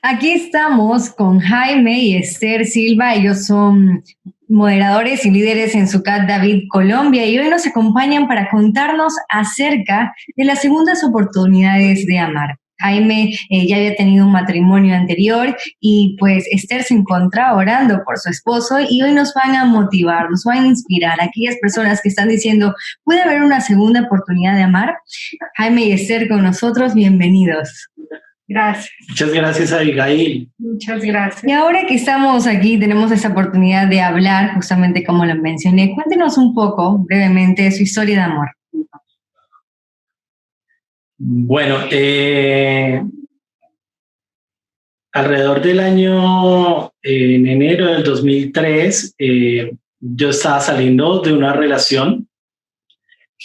Aquí estamos con Jaime y Esther Silva. Ellos son moderadores y líderes en Sucat David Colombia y hoy nos acompañan para contarnos acerca de las segundas oportunidades de amar. Jaime ya había tenido un matrimonio anterior y pues Esther se encontraba orando por su esposo y hoy nos van a motivar, nos van a inspirar a aquellas personas que están diciendo, ¿puede haber una segunda oportunidad de amar? Jaime y Esther con nosotros, bienvenidos. Gracias. Muchas gracias, Abigail. Muchas gracias. Y ahora que estamos aquí, tenemos esa oportunidad de hablar, justamente como lo mencioné. Cuéntenos un poco, brevemente, su historia de amor. Bueno, alrededor del año, en enero del 2003, yo estaba saliendo de una relación,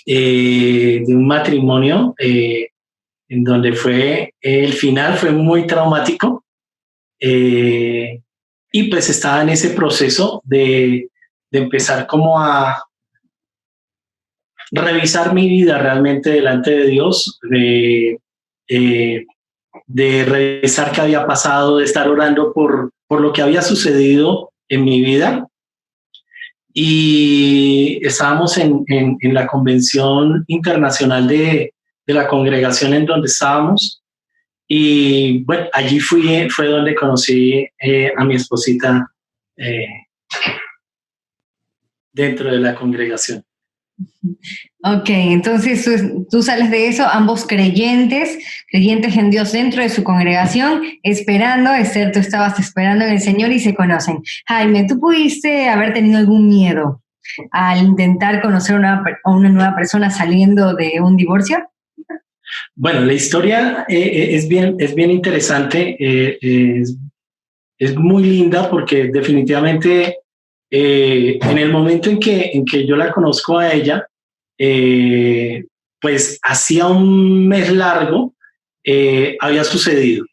de un matrimonio, en donde el final fue muy traumático, y pues estaba en ese proceso de empezar como a revisar mi vida realmente delante de Dios, de revisar qué había pasado, de estar orando por lo que había sucedido en mi vida. Y estábamos en la convención internacional de la congregación en donde estábamos. Y bueno, allí fue donde conocí a mi esposita dentro de la congregación. Ok, entonces tú sales de eso, ambos creyentes en Dios dentro de su congregación, esperando, Esther, tú estabas esperando en el Señor y se conocen. Jaime, ¿tú pudiste haber tenido algún miedo al intentar conocer a una nueva persona saliendo de un divorcio? Bueno, la historia es bien interesante, es muy linda porque definitivamente en el momento en que yo la conozco a ella, pues hacía un mes largo había sucedido,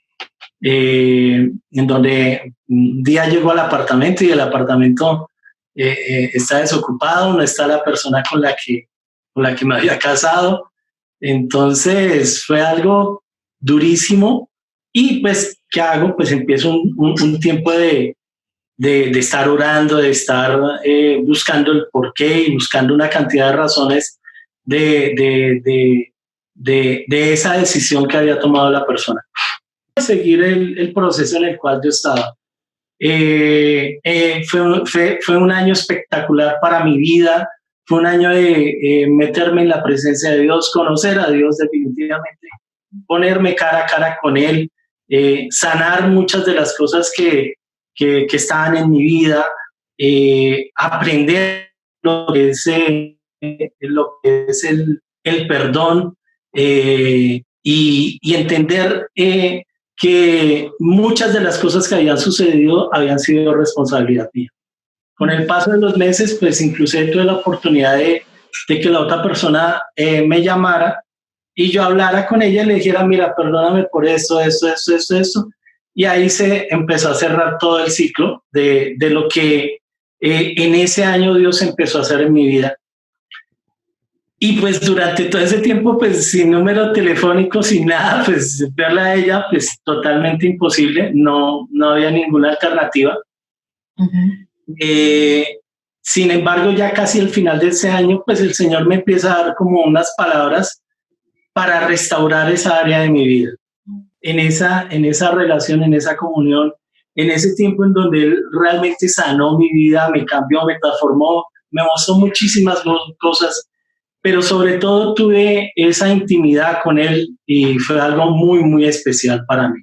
en donde un día llegó al apartamento y el apartamento está desocupado, no está la persona con la que me había casado. Entonces fue algo durísimo y pues, ¿qué hago? Pues empiezo un tiempo de estar orando, de estar buscando el porqué y buscando una cantidad de razones de, de, de, de esa decisión que había tomado la persona. Seguir el proceso en el cual yo estaba. Fue un año espectacular para mi vida, fue un año de meterme en la presencia de Dios, conocer a Dios definitivamente, ponerme cara a cara con Él, sanar muchas de las cosas que estaban en mi vida, aprender lo que es el perdón, y entender que muchas de las cosas que habían sucedido habían sido responsabilidad mía. Con el paso de los meses, pues incluso tuve la oportunidad de que la otra persona me llamara y yo hablara con ella y le dijera, mira, perdóname por esto. Y ahí se empezó a cerrar todo el ciclo de lo que en ese año Dios empezó a hacer en mi vida. Y pues durante todo ese tiempo, pues sin número telefónico, sin nada, pues verla a ella, pues totalmente imposible, no había ninguna alternativa. Sin embargo, ya casi al final de ese año, pues el Señor me empieza a dar como unas palabras para restaurar esa área de mi vida, en esa relación, en esa comunión, en ese tiempo en donde Él realmente sanó mi vida, me cambió, me transformó, me mostró muchísimas cosas, pero sobre todo tuve esa intimidad con Él y fue algo muy, muy especial para mí.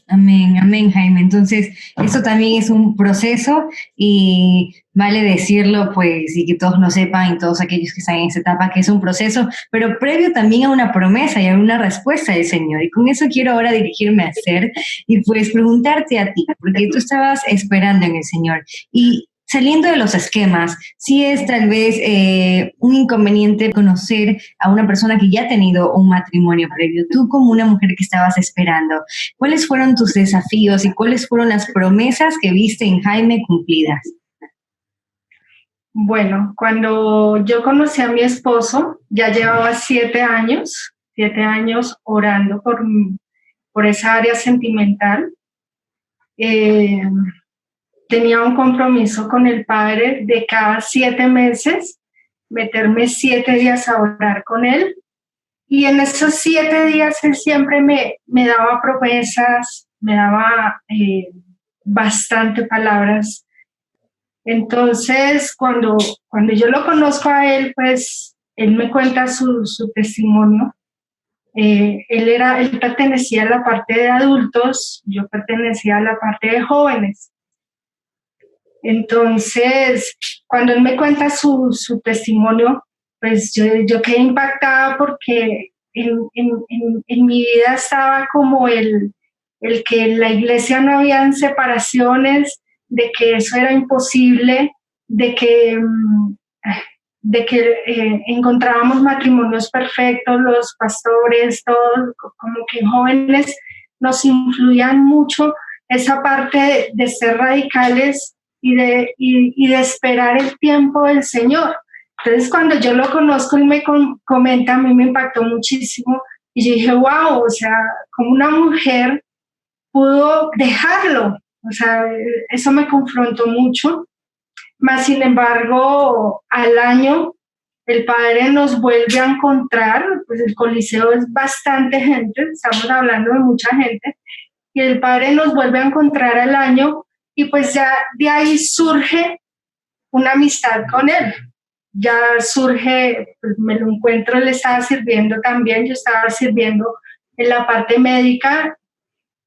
Amén, amén, Jaime. Entonces, eso también es un proceso y vale decirlo, pues, y que todos lo sepan, y todos aquellos que están en esa etapa, que es un proceso, pero previo también a una promesa y a una respuesta del Señor. Y con eso quiero ahora dirigirme a Esther y pues preguntarte a ti, porque tú estabas esperando en el Señor y saliendo de los esquemas, sí es tal vez un inconveniente conocer a una persona que ya ha tenido un matrimonio previo, tú como una mujer que estabas esperando. ¿Cuáles fueron tus desafíos y cuáles fueron las promesas que viste en Jaime cumplidas? Bueno, cuando yo conocí a mi esposo, ya llevaba 7 años orando por esa área sentimental. tenía un compromiso con el Padre de cada 7 meses, meterme 7 días a orar con Él. Y en esos 7 días Él siempre me daba promesas, me daba bastante palabras. Entonces, cuando yo lo conozco a Él, pues Él me cuenta su testimonio. Él pertenecía a la parte de adultos, yo pertenecía a la parte de jóvenes. Entonces, cuando él me cuenta su testimonio, pues yo quedé impactada porque en mi vida estaba como el que en la iglesia no habían separaciones, de que eso era imposible, de que encontrábamos matrimonios perfectos, los pastores, todos, como que jóvenes nos influían mucho esa parte de ser radicales y de esperar el tiempo del Señor. Entonces, cuando yo lo conozco, él me comenta, a mí me impactó muchísimo y yo dije, wow, o sea, como una mujer pudo dejarlo, o sea, eso me confrontó mucho. Más sin embargo, al año el Padre nos vuelve a encontrar, pues el Coliseo es bastante gente, estamos hablando de mucha gente, y el Padre nos vuelve a encontrar al año y pues ya de ahí surge una amistad con Él. Ya surge, pues me lo encuentro, Él estaba sirviendo también, yo estaba sirviendo en la parte médica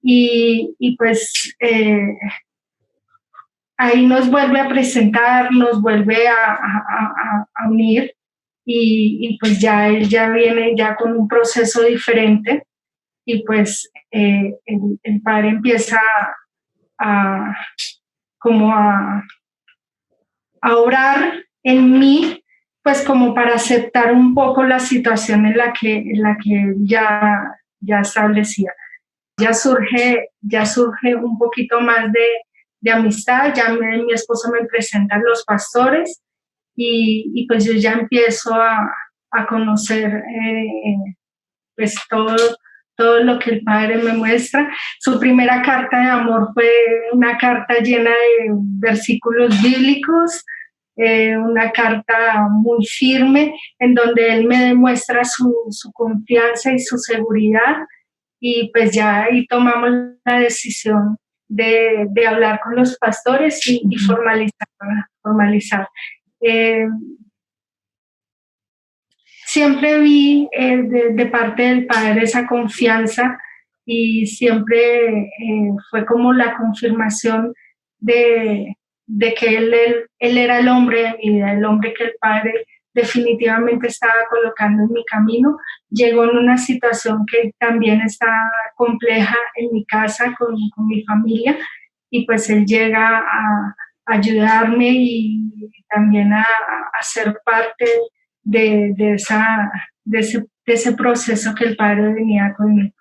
y pues ahí nos vuelve a presentar, nos vuelve a unir y pues ya él ya viene ya con un proceso diferente y pues el Padre empieza como a orar en mí, pues como para aceptar un poco la situación en la que ya establecía. Ya surge un poquito más de amistad, ya mi esposo me presenta a los pastores y pues yo ya empiezo a conocer pues todo lo que el Padre me muestra. Su primera carta de amor fue una carta llena de versículos bíblicos, una carta muy firme en donde él me demuestra su confianza y su seguridad y pues ya ahí tomamos la decisión de hablar con los pastores y formalizar. Siempre vi de parte del Padre esa confianza y siempre fue como la confirmación de que él era el hombre de mi vida, el hombre que el Padre definitivamente estaba colocando en mi camino. Llegó en una situación que también está compleja en mi casa con mi familia y pues él llega a ayudarme y también a ser parte de ese proceso que el Padre venía conmigo.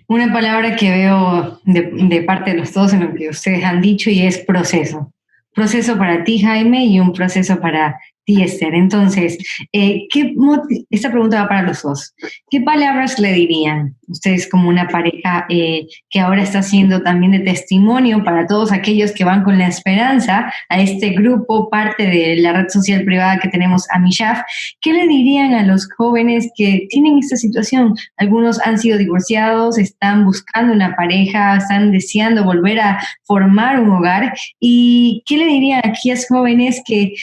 Una palabra que veo de parte de los dos en lo que ustedes han dicho y es proceso. Proceso para ti, Jaime, y un proceso para ti, Esther. Entonces, esta pregunta va para los dos. ¿Qué palabras le dirían ustedes como una pareja que ahora está siendo también de testimonio para todos aquellos que van con la esperanza a este grupo, parte de la red social privada que tenemos, Amishaf? ¿Qué le dirían a los jóvenes que tienen esta situación? Algunos han sido divorciados, están buscando una pareja, están deseando volver a formar un hogar. ¿Y qué le dirían a aquellos jóvenes que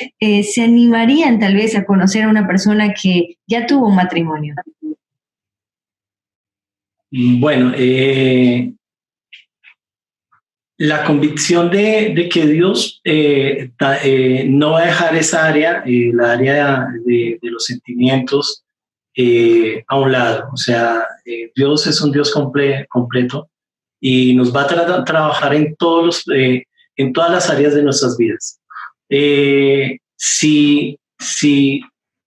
se animarían tal vez a conocer a una persona que ya tuvo un matrimonio? Bueno, la convicción de que Dios no va a dejar esa área, la área de los sentimientos, a un lado. O sea, Dios es un Dios completo y nos va a trabajar en todas las áreas de nuestras vidas. Si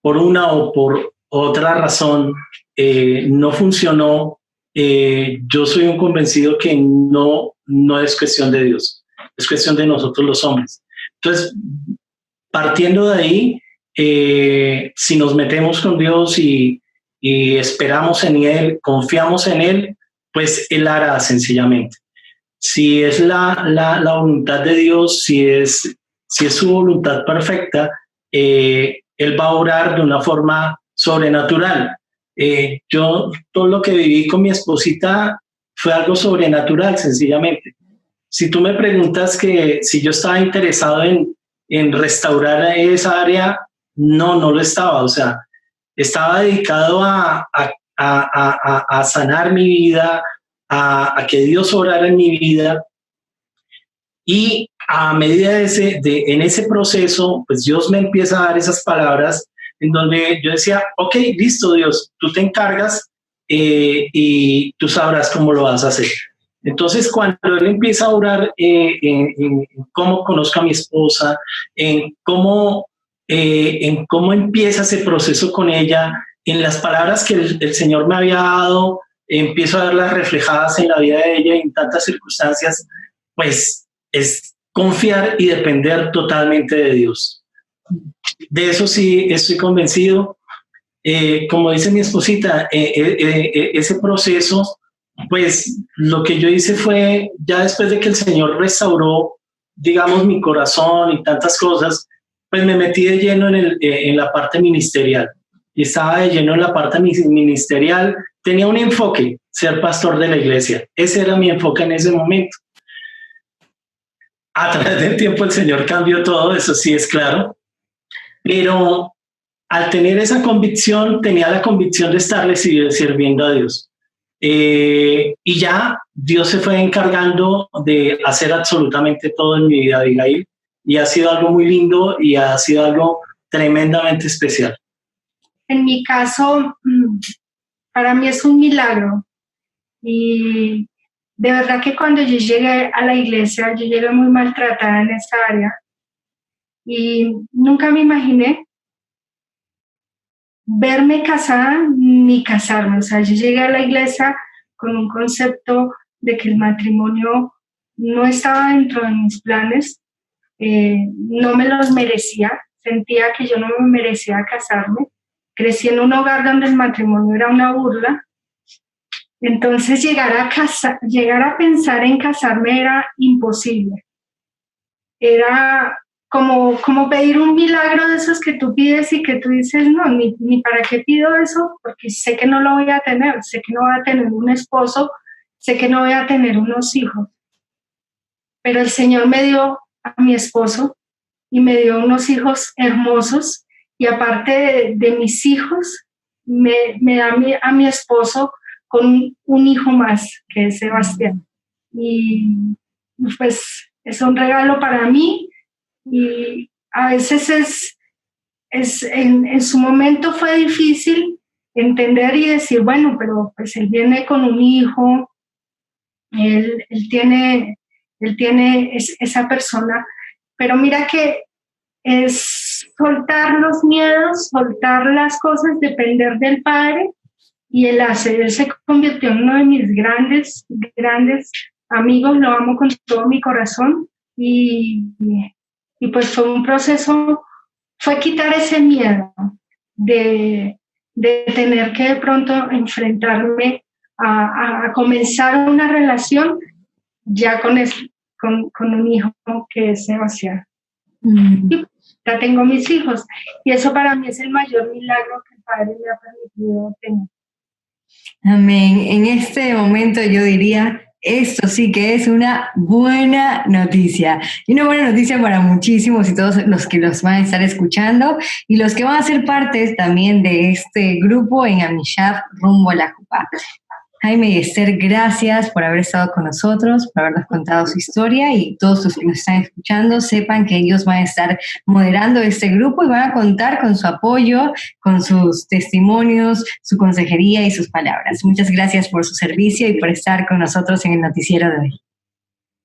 por una o por otra razón no funcionó, yo soy un convencido que no es cuestión de Dios, es cuestión de nosotros los hombres. Entonces, partiendo de ahí, si nos metemos con Dios y esperamos en Él, confiamos en Él, pues Él hará sencillamente. si es la voluntad de Dios, si es su voluntad perfecta, Él va a obrar de una forma sobrenatural. Yo todo lo que viví con mi esposita fue algo sobrenatural, sencillamente. Si tú me preguntas que si yo estaba interesado en restaurar esa área, no lo estaba. O sea, estaba dedicado a sanar mi vida, a que Dios obrara en mi vida. Y a medida en ese proceso, pues Dios me empieza a dar esas palabras en donde yo decía, ok, listo Dios, tú te encargas y tú sabrás cómo lo vas a hacer. Entonces, cuando Él empieza a orar en cómo conozco a mi esposa, en cómo empieza ese proceso con ella, en las palabras que el Señor me había dado, empiezo a verlas reflejadas en la vida de ella en tantas circunstancias, pues es confiar y depender totalmente de Dios. De eso sí estoy convencido. Como dice mi esposita, ese proceso, pues lo que yo hice fue, ya después de que el Señor restauró, digamos, mi corazón y tantas cosas, pues me metí de lleno en la parte ministerial. Y estaba de lleno en la parte ministerial. Tenía un enfoque, ser pastor de la iglesia. Ese era mi enfoque en ese momento. A través del tiempo el Señor cambió todo, eso sí es claro. Pero al tener esa convicción, tenía la convicción de estarle sirviendo a Dios. Y ya Dios se fue encargando de hacer absolutamente todo en mi vida, Abigail. Y ha sido algo muy lindo y ha sido algo tremendamente especial. En mi caso, para mí es un milagro. Y de verdad que cuando yo llegué a la iglesia, yo llegué muy maltratada en esa área. Y nunca me imaginé verme casada ni casarme. O sea, yo llegué a la iglesia con un concepto de que el matrimonio no estaba dentro de mis planes, no me los merecía, sentía que yo no me merecía casarme. Crecí en un hogar donde el matrimonio era una burla. Entonces llegar a pensar en casarme era imposible. Era como pedir un milagro de esos que tú pides y que tú dices, no, ni para qué pido eso, porque sé que no lo voy a tener, sé que no voy a tener un esposo, sé que no voy a tener unos hijos. Pero el Señor me dio a mi esposo y me dio unos hijos hermosos, y aparte de mis hijos, me da a mi esposo con un hijo más, que es Sebastián. Y pues es un regalo para mí. Y a veces en su momento fue difícil entender y decir, bueno, pero pues él viene con un hijo, él tiene esa persona, pero mira que es soltar los miedos, soltar las cosas, depender del Padre, y él se convirtió en uno de mis grandes amigos, lo amo con todo mi corazón. Y pues fue un proceso, fue quitar ese miedo de tener que de pronto enfrentarme a comenzar una relación ya con un hijo que es Sebastián. Y ya tengo mis hijos, y eso para mí es el mayor milagro que el Padre me ha permitido tener. Amén. En este momento yo diría, esto sí que es una buena noticia. Y una buena noticia para muchísimos y todos los que los van a estar escuchando y los que van a ser partes también de este grupo en Amishab rumbo a la Jupá. Jaime y Esther, gracias por haber estado con nosotros, por habernos contado su historia, y todos los que nos están escuchando sepan que ellos van a estar moderando este grupo y van a contar con su apoyo, con sus testimonios, su consejería y sus palabras. Muchas gracias por su servicio y por estar con nosotros en el noticiero de hoy.